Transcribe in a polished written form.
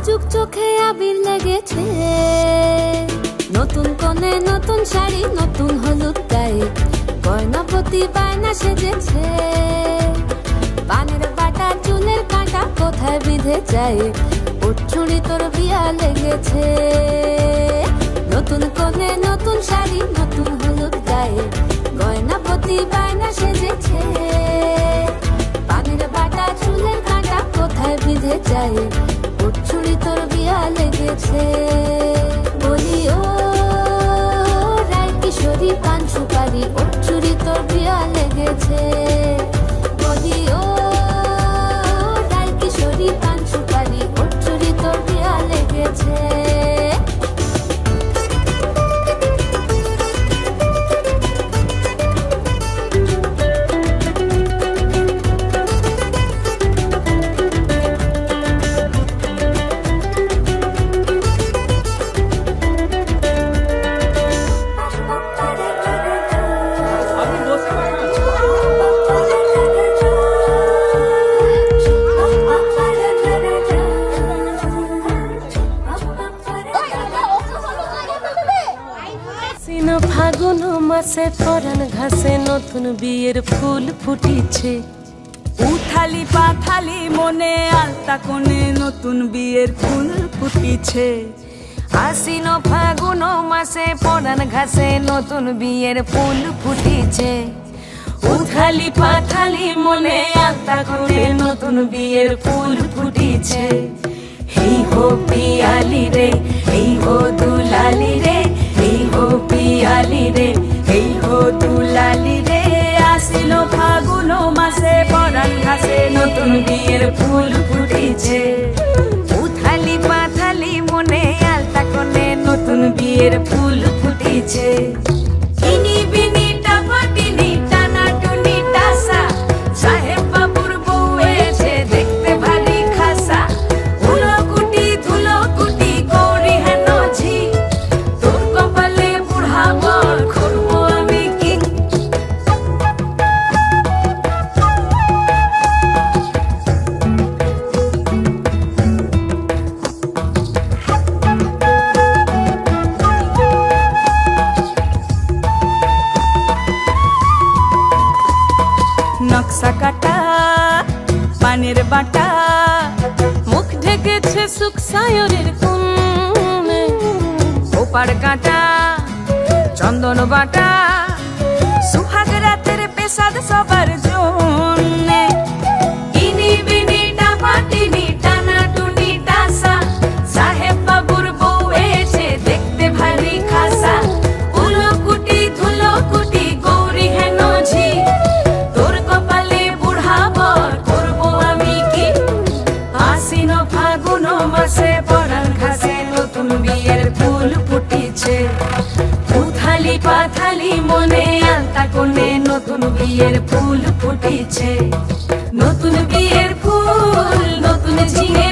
নাজুক চোখে আবির লেগেছে, নতুন কোণে নতুন শাড়ি নতুন হলুদ গায়ে, গয়নাপতি বায়না সেজেছে। পানের বাটা চুলের কাঁটা কোথায় বিঁধে যায়, ওর চুড়ি তোর বিয়া লেগেছে। নতুন কোণে নতুন শাড়ি নতুন হলুদ গায়ে, গয়নাপতি বায়না সেজেছে। পানের বাটা চুলের কাঁটা কোথায় বিঁধে যায়, ওর চুড়ি তোর বিয়া লেগেছে। বলি ও রায় কিশোরী পান সুপারি, ওর চুড়ি তোর বিয়া লেগেছে। বলি ও রায় কিশোরী পান সুপারি, ওর চুড়ি তোর বিয়া লেগেছে। ফাগুন মাসে পরান ঘাসে নতুন বিয়ের ফুল ফুটিছে। উথালি পাথালি মনে আলতা কোণে নতুন বিয়ের ফুল ফুটিছে। আশ্বিন ফাগুন মাসে পরান ঘাসে নতুন বিয়ের ফুল ফুটিছে। উথালি পাথালি মনে আলতা কোণে নতুন বিয়ের ফুল ফুটিছে। এই হো পিয়ালি রে, এই হো দুলালি রে, এই হো পিয়ালি রে, এই হো দুলালি রে। আসিল ফাগুন মাসে পরান ঘাসে নতুন বিয়ের ফুল ফুটিছে। উথালি পাথালি মনে আলতা কোণে নতুন বিয়ের ফুল ফুটিছে। ইনি বিনি টাপাটিনি টানা টুনি টাসা, সাহেব বাবুর বউ এসে দেখতে ভারী খাসা। ধুলো কুটি গৌরী হেন ঝি, তোর কপালে বুড়া বর করবো আমি কি। নকশা কাটা পানের বাটা, মুখ ঢেকেছে সুখ সায়রের কোণে। ওপার কাটা চন্দন বাটা, সুহাগ রাতের পেশাদ সবার জন্যে। ইনি বিনি টাপাটিনি টানা টুনি টাসা, সাহেব বাবুর বউ এসে দেখতে ভারী খাসা। ধুলো কুটি গৌরী হেন ঝি, তোর কপালে বুড়া বর করবো আমি কি। আশ্বিন ফাগুন মাসে পরান ঘাসে নতুন বিয়ের ফুল ফুটিছে। উথালি পাথালি মনে আলতা কোণে নতুন বিয়ের ফুল ফুটিছে। নতুন বিয়ের ফুল নতুন ঝিঙে